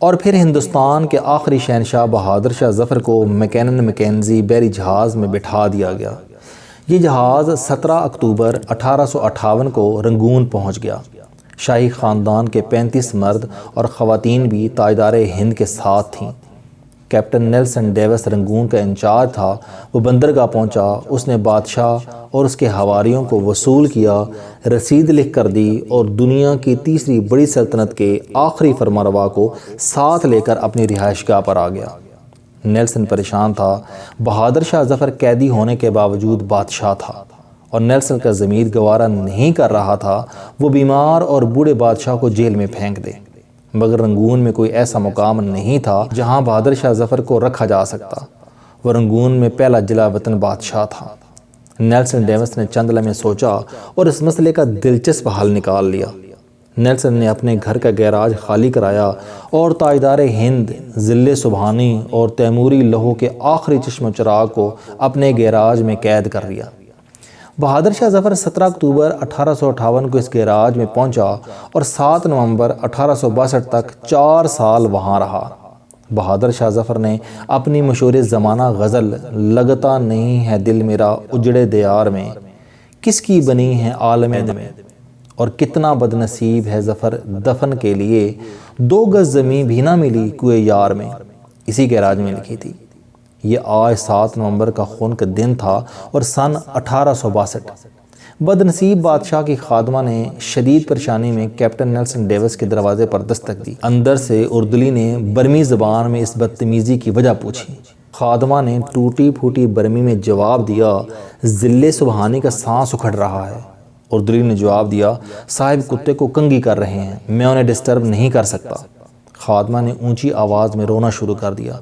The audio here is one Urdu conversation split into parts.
اور پھر ہندوستان کے آخری شہنشاہ بہادر شاہ ظفر کو میکنن میکنزی بحری جہاز میں بٹھا دیا گیا۔ یہ جہاز 17 اکتوبر 1858 کو رنگون پہنچ گیا۔ شاہی خاندان کے 35 مرد اور خواتین بھی تاجدار ہند کے ساتھ تھیں۔ کیپٹن نیلسن ڈیوس رنگون کا انچارج تھا۔ وہ بندرگاہ پہنچا، اس نے بادشاہ اور اس کے حواریوں کو وصول کیا، رسید لکھ کر دی اور دنیا کی تیسری بڑی سلطنت کے آخری فرمانروا کو ساتھ لے کر اپنی رہائش گاہ پر آ گیا۔ نیلسن پریشان تھا۔ بہادر شاہ ظفر قیدی ہونے کے باوجود بادشاہ تھا اور نیلسن کا ضمیر گوارا نہیں کر رہا تھا وہ بیمار اور بوڑھے بادشاہ کو جیل میں پھینک دے، مگر رنگون میں کوئی ایسا مقام نہیں تھا جہاں بہادر شاہ ظفر کو رکھا جا سکتا۔ وہ رنگون میں پہلا جلا وطن بادشاہ تھا۔ نیلسن ڈیوس نے چند لمحے سوچا اور اس مسئلے کا دلچسپ حل نکال لیا۔ نیلسن نے اپنے گھر کا گیراج خالی کرایا اور تاجدار ہند، ضلع سبحانی اور تیموری لوہوں کے آخری چشم و چراغ کو اپنے گیراج میں قید کر لیا۔ بہادر شاہ ظفر 17 اکتوبر 1858 کو اس گیراج میں پہنچا اور 7 نومبر 1862 تک 4 سال وہاں رہا۔ بہادر شاہ ظفر نے اپنی مشہور زمانہ غزل "لگتا نہیں ہے دل میرا اجڑے دیار میں، کس کی بنی ہے عالم میں، اور کتنا بد نصیب ہے ظفر دفن کے لیے، 2 گز زمین بھی نہ ملی کوئے یار میں"، اسی گیراج میں لکھی تھی۔ یہ آج 7 نومبر کا خون کا دن تھا اور سن 1862۔ بد نصیب بادشاہ کی خادمہ نے شدید پریشانی میں کیپٹن نیلسن ڈیوس کے دروازے پر دستک دی۔ اندر سے اردلی نے برمی زبان میں اس بدتمیزی کی وجہ پوچھی۔ خادمہ نے ٹوٹی پھوٹی برمی میں جواب دیا، "ضلع سبحانی کا سانس اکھڑ رہا ہے"۔ اردلی نے جواب دیا، "صاحب کتے کو کنگھی کر رہے ہیں، میں انہیں ڈسٹرب نہیں کر سکتا"۔ خادمہ نے اونچی آواز میں رونا شروع کر دیا۔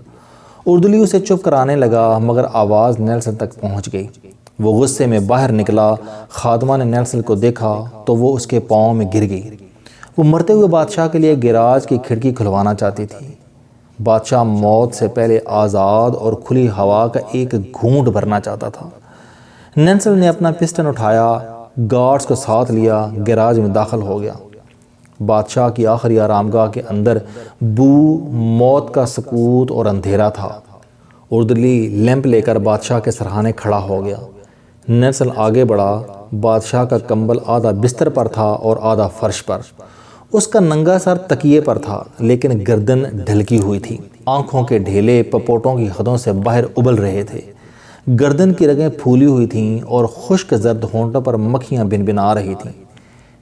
اردلی اسے چپ کرانے لگا مگر آواز نیلسن تک پہنچ گئی۔ وہ غصے میں باہر نکلا۔ خادمہ نے نیلسن کو دیکھا تو وہ اس کے پاؤں میں گر گئی۔ وہ مرتے ہوئے بادشاہ کے لیے گیراج کی کھڑکی کھلوانا چاہتی تھی۔ بادشاہ موت سے پہلے آزاد اور کھلی ہوا کا ایک گھونٹ بھرنا چاہتا تھا۔ نیلسن نے اپنا پسٹن اٹھایا، گارڈز کو ساتھ لیا، گیراج میں داخل ہو گیا۔ بادشاہ کی آخری آرامگاہ کے اندر بو، موت کا سکوت اور اندھیرا تھا۔ اردلی لیمپ لے کر بادشاہ کے سرہانے کھڑا ہو گیا۔ نیلسن آگے بڑھا۔ بادشاہ کا کمبل آدھا بستر پر تھا اور آدھا فرش پر۔ اس کا ننگا سر تکیے پر تھا لیکن گردن ڈھلکی ہوئی تھی۔ آنکھوں کے ڈھیلے پپوٹوں کی حدوں سے باہر ابل رہے تھے۔ گردن کی رگیں پھولی ہوئی تھیں اور خشک زرد ہونٹوں پر مکھیاں بنبنا رہی تھیں۔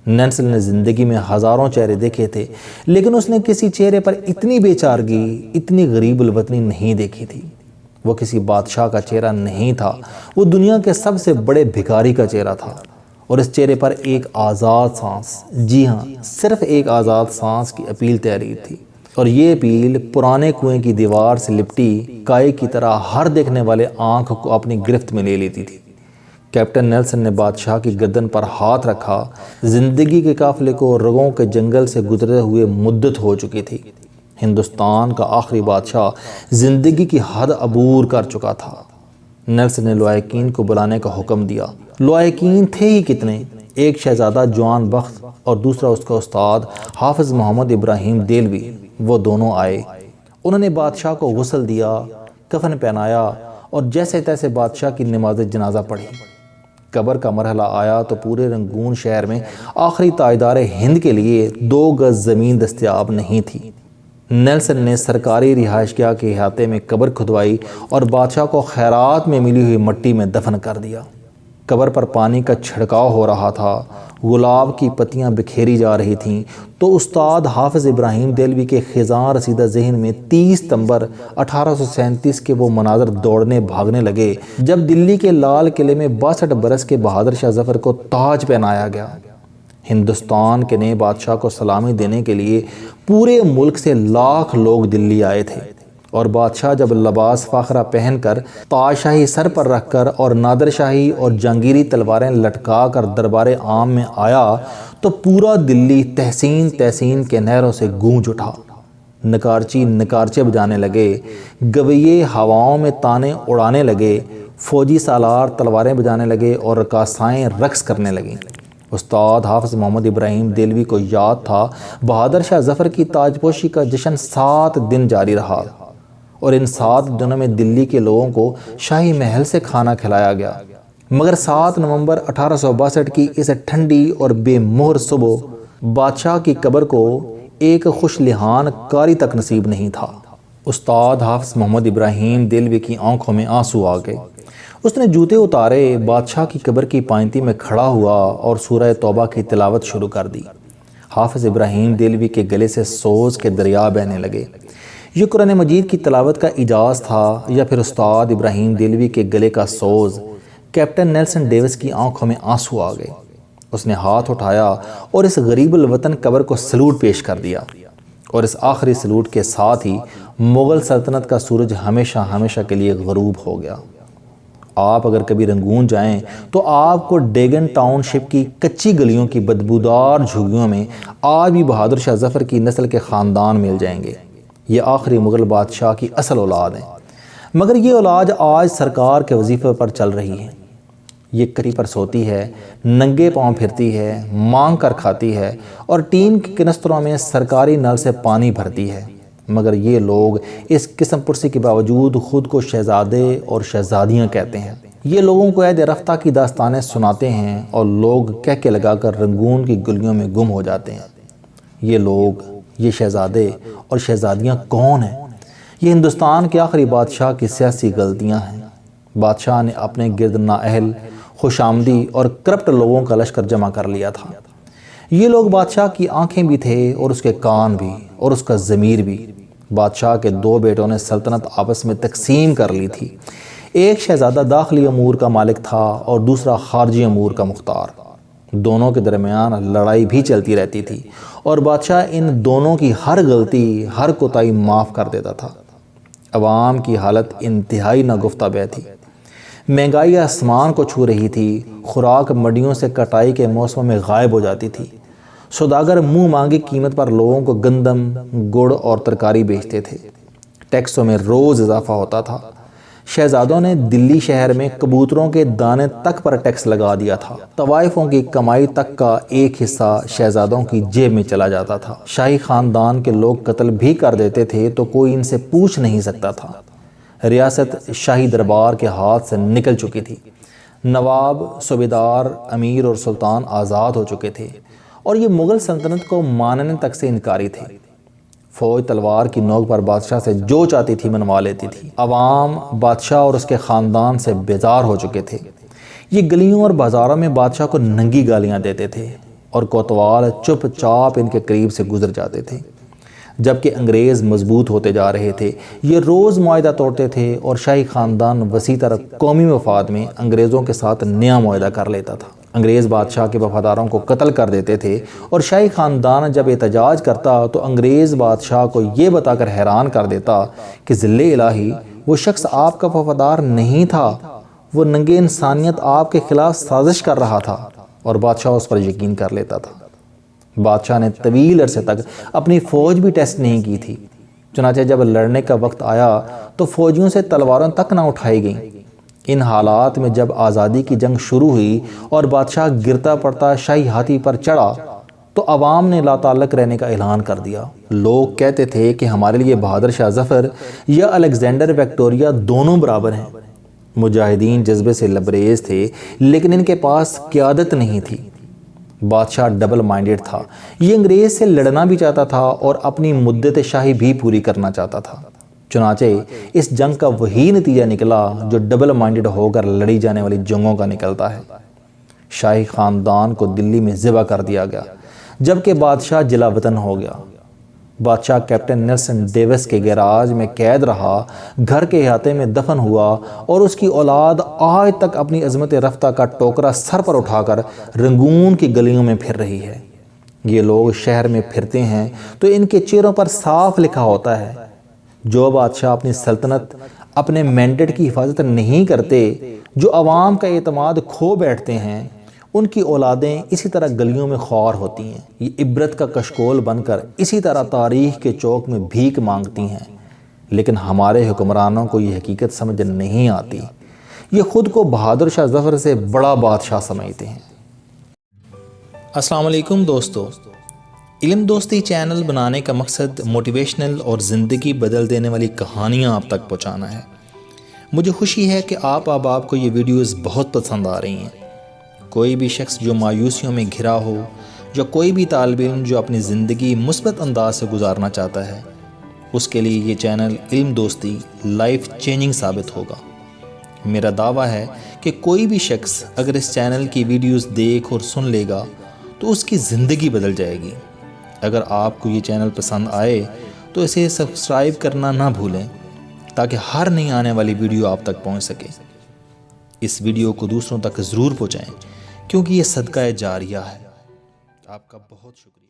نیلسن نے زندگی میں ہزاروں چہرے دیکھے تھے لیکن اس نے کسی چہرے پر اتنی بے چارگی، اتنی غریب الوطنی نہیں دیکھی تھی۔ وہ کسی بادشاہ کا چہرہ نہیں تھا، وہ دنیا کے سب سے بڑے بھکاری کا چہرہ تھا، اور اس چہرے پر ایک آزاد سانس، جی ہاں صرف ایک آزاد سانس کی اپیل تحریر تھی، اور یہ اپیل پرانے کنویں کی دیوار سے لپٹی کائی کی طرح ہر دیکھنے والے آنکھ کو اپنی گرفت میں لے لیتی تھی۔ کیپٹن نیلسن نے بادشاہ کی گردن پر ہاتھ رکھا۔ زندگی کے قافلے کو رگوں کے جنگل سے گزرے ہوئے مدت ہو چکی تھی۔ ہندوستان کا آخری بادشاہ زندگی کی حد عبور کر چکا تھا۔ نیلسن نے لواحقین کو بلانے کا حکم دیا۔ لواحقین تھے ہی کتنے، ایک شہزادہ جوان بخت اور دوسرا اس کا استاد حافظ محمد ابراہیم دہلوی، وہ دونوں آئے۔ انہوں نے بادشاہ کو غسل دیا، کفن پہنایا اور جیسے تیسے بادشاہ کی نماز جنازہ پڑھی۔ قبر کا مرحلہ آیا تو پورے رنگون شہر میں آخری تاجدار ہند کے لیے 2 گز زمین دستیاب نہیں تھی۔ نیلسن نے سرکاری رہائش گاہ کے احاطے میں قبر کھدوائی اور بادشاہ کو خیرات میں ملی ہوئی مٹی میں دفن کر دیا۔ قبر پر پانی کا چھڑکاؤ ہو رہا تھا، گلاب کی پتیاں بکھیری جا رہی تھیں تو استاد حافظ ابراہیم دہلوی کے خزاں رسیدہ ذہن میں 30 ستمبر 1837 کے وہ مناظر دوڑنے بھاگنے لگے جب دلی کے لال قلعے میں 62 برس کے بہادر شاہ ظفر کو تاج پہنایا گیا۔ ہندوستان کے نئے بادشاہ کو سلامی دینے کے لیے پورے ملک سے لاکھ لوگ دلی آئے تھے، اور بادشاہ جب لباس فاخرہ پہن کر، تاج شاہی سر پر رکھ کر اور نادر شاہی اور جہانگیری تلواریں لٹکا کر دربار عام میں آیا تو پورا دلی تحسین تحسین کے نعروں سے گونج اٹھا۔ نکارچی نکارچے بجانے لگے، گویے ہواؤں میں تانے اڑانے لگے، فوجی سالار تلواریں بجانے لگے اور رقاصائیں رقص کرنے لگیں۔ استاد حافظ محمد ابراہیم دہلوی کو یاد تھا بہادر شاہ ظفر کی تاج پوشی کا جشن 7 دن جاری رہا اور ان 7 دنوں میں دلی کے لوگوں کو شاہی محل سے کھانا کھلایا گیا، مگر 7 نومبر 1862 کی اس ٹھنڈی اور بے مہر صبح بادشاہ کی قبر کو ایک خوش لحان کاری تک نصیب نہیں تھا۔ استاد حافظ محمد ابراہیم دہلوی کی آنکھوں میں آنسو آ گئے۔ اس نے جوتے اتارے، بادشاہ کی قبر کی پائنتی میں کھڑا ہوا اور سورہ توبہ کی تلاوت شروع کر دی۔ حافظ ابراہیم دہلوی کے گلے سے سوز کے دریا بہنے لگے۔ یہ قرآن مجید کی تلاوت کا اعجاز تھا یا پھر استاد ابراہیم دہلوی کے گلے کا سوز؟ کیپٹن نیلسن ڈیوس کی آنکھوں میں آنسو آ گئے۔ اس نے ہاتھ اٹھایا اور اس غریب الوطن قبر کو سلوٹ پیش کر دیا، اور اس آخری سلوٹ کے ساتھ ہی مغل سلطنت کا سورج ہمیشہ ہمیشہ کے لیے غروب ہو گیا۔ آپ اگر کبھی رنگون جائیں تو آپ کو ڈیگن ٹاؤن شپ کی کچی گلیوں کی بدبودار جھوگیوں میں آج بھی بہادر شاہ ظفر کی نسل کے خاندان مل جائیں گے۔ یہ آخری مغل بادشاہ کی اصل اولاد ہیں، مگر یہ اولاد آج سرکار کے وظیفے پر چل رہی ہے۔ یہ کٹی پر سوتی ہے، ننگے پاؤں پھرتی ہے، مانگ کر کھاتی ہے اور ٹین کے کنستروں میں سرکاری نل سے پانی بھرتی ہے، مگر یہ لوگ اس قسم پرسی کے باوجود خود کو شہزادے اور شہزادیاں کہتے ہیں۔ یہ لوگوں کو عہد رفتہ کی داستانیں سناتے ہیں اور لوگ کہہ کے لگا کر رنگون کی گلیوں میں گم ہو جاتے ہیں۔ یہ لوگ، یہ شہزادے اور شہزادیاں کون ہیں؟ یہ ہندوستان کے آخری بادشاہ کی سیاسی غلطیاں ہیں۔ بادشاہ نے اپنے گرد نااہل، خوش آمدی اور کرپٹ لوگوں کا لشکر جمع کر لیا تھا۔ یہ لوگ بادشاہ کی آنکھیں بھی تھے اور اس کے کان بھی اور اس کا ضمیر بھی۔ بادشاہ کے 2 بیٹوں نے سلطنت آپس میں تقسیم کر لی تھی۔ ایک شہزادہ داخلی امور کا مالک تھا اور دوسرا خارجی امور کا مختار۔ دونوں کے درمیان لڑائی بھی چلتی رہتی تھی اور بادشاہ ان دونوں کی ہر غلطی، ہر کوتاہی معاف کر دیتا تھا۔ عوام کی حالت انتہائی ناگفتہ بہ تھی۔ مہنگائی آسمان کو چھو رہی تھی، خوراک منڈیوں سے کٹائی کے موسم میں غائب ہو جاتی تھی۔ سوداگر منہ مانگی قیمت پر لوگوں کو گندم، گڑ اور ترکاری بیچتے تھے۔ ٹیکسوں میں روز اضافہ ہوتا تھا۔ شہزادوں نے دلی شہر میں کبوتروں کے دانے تک پر ٹیکس لگا دیا تھا۔ طوائفوں کی کمائی تک کا ایک حصہ شہزادوں کی جیب میں چلا جاتا تھا۔ شاہی خاندان کے لوگ قتل بھی کر دیتے تھے تو کوئی ان سے پوچھ نہیں سکتا تھا۔ ریاست شاہی دربار کے ہاتھ سے نکل چکی تھی۔ نواب، صوبیدار، امیر اور سلطان آزاد ہو چکے تھے اور یہ مغل سلطنت کو ماننے تک سے انکاری تھے۔ فوج تلوار کی نوک پر بادشاہ سے جو چاہتی تھی منوا لیتی تھی۔ عوام بادشاہ اور اس کے خاندان سے بیزار ہو چکے تھے۔ یہ گلیوں اور بازاروں میں بادشاہ کو ننگی گالیاں دیتے تھے اور کوتوال چپ چاپ ان کے قریب سے گزر جاتے تھے۔ جبکہ انگریز مضبوط ہوتے جا رہے تھے، یہ روز معاہدہ توڑتے تھے اور شاہی خاندان وسیع تر قومی مفاد میں انگریزوں کے ساتھ نیا معاہدہ کر لیتا تھا۔ انگریز بادشاہ کے وفاداروں کو قتل کر دیتے تھے اور شاہی خاندان جب احتجاج کرتا تو انگریز بادشاہ کو یہ بتا کر حیران کر دیتا کہ ذل الہی، وہ شخص آپ کا وفادار نہیں تھا، وہ ننگے انسانیت آپ کے خلاف سازش کر رہا تھا، اور بادشاہ اس پر یقین کر لیتا تھا۔ بادشاہ نے طویل عرصے تک اپنی فوج بھی ٹیسٹ نہیں کی تھی۔ چنانچہ جب لڑنے کا وقت آیا تو فوجیوں سے تلواروں تک نہ اٹھائی گئیں۔ ان حالات میں جب آزادی کی جنگ شروع ہوئی اور بادشاہ گرتا پڑتا شاہی ہاتھی پر چڑھا تو عوام نے لا تعلق رہنے کا اعلان کر دیا۔ لوگ کہتے تھے کہ ہمارے لیے بہادر شاہ ظفر یا الیگزینڈر وکٹوریہ دونوں برابر ہیں۔ مجاہدین جذبے سے لبریز تھے لیکن ان کے پاس قیادت نہیں تھی۔ بادشاہ ڈبل مائنڈڈ تھا، یہ انگریز سے لڑنا بھی چاہتا تھا اور اپنی مدت شاہی بھی پوری کرنا چاہتا تھا۔ چنانچہ اس جنگ کا وہی نتیجہ نکلا جو ڈبل مائنڈڈ ہو کر لڑی جانے والی جنگوں کا نکلتا ہے۔ شاہی خاندان کو دلی میں ذبح کر دیا گیا جبکہ بادشاہ جلا وطن ہو گیا۔ بادشاہ کیپٹن نیلسن ڈیوس کے گیراج میں قید رہا، گھر کے احاطے میں دفن ہوا اور اس کی اولاد آج تک اپنی عظمت رفتہ کا ٹوکرا سر پر اٹھا کر رنگون کی گلیوں میں پھر رہی ہے۔ یہ لوگ شہر میں پھرتے ہیں تو ان کے چہروں پر صاف لکھا ہوتا ہے، جو بادشاہ اپنی سلطنت، اپنے مینڈیٹ کی حفاظت نہیں کرتے، جو عوام کا اعتماد کھو بیٹھتے ہیں، ان کی اولادیں اسی طرح گلیوں میں خوار ہوتی ہیں۔ یہ عبرت کا کشکول بن کر اسی طرح تاریخ کے چوک میں بھیک مانگتی ہیں، لیکن ہمارے حکمرانوں کو یہ حقیقت سمجھ نہیں آتی۔ یہ خود کو بہادر شاہ ظفر سے بڑا بادشاہ سمجھتے ہیں۔ السلام علیکم دوستو، علم دوستی چینل بنانے کا مقصد موٹیویشنل اور زندگی بدل دینے والی کہانیاں آپ تک پہنچانا ہے۔ مجھے خوشی ہے کہ آپ کو یہ ویڈیوز بہت پسند آ رہی ہیں۔ کوئی بھی شخص جو مایوسیوں میں گھرا ہو، یا کوئی بھی طالب علم جو اپنی زندگی مثبت انداز سے گزارنا چاہتا ہے، اس کے لیے یہ چینل علم دوستی لائف چینجنگ ثابت ہوگا۔ میرا دعویٰ ہے کہ کوئی بھی شخص اگر اس چینل کی ویڈیوز دیکھ اور سن لے گا تو اس کی زندگی بدل جائے گی۔ اگر آپ کو یہ چینل پسند آئے تو اسے سبسکرائب کرنا نہ بھولیں تاکہ ہر نئی آنے والی ویڈیو آپ تک پہنچ سکے۔ اس ویڈیو کو دوسروں تک ضرور پہنچائیں کیونکہ یہ صدقہ جاریہ ہے۔ آپ کا بہت شکریہ۔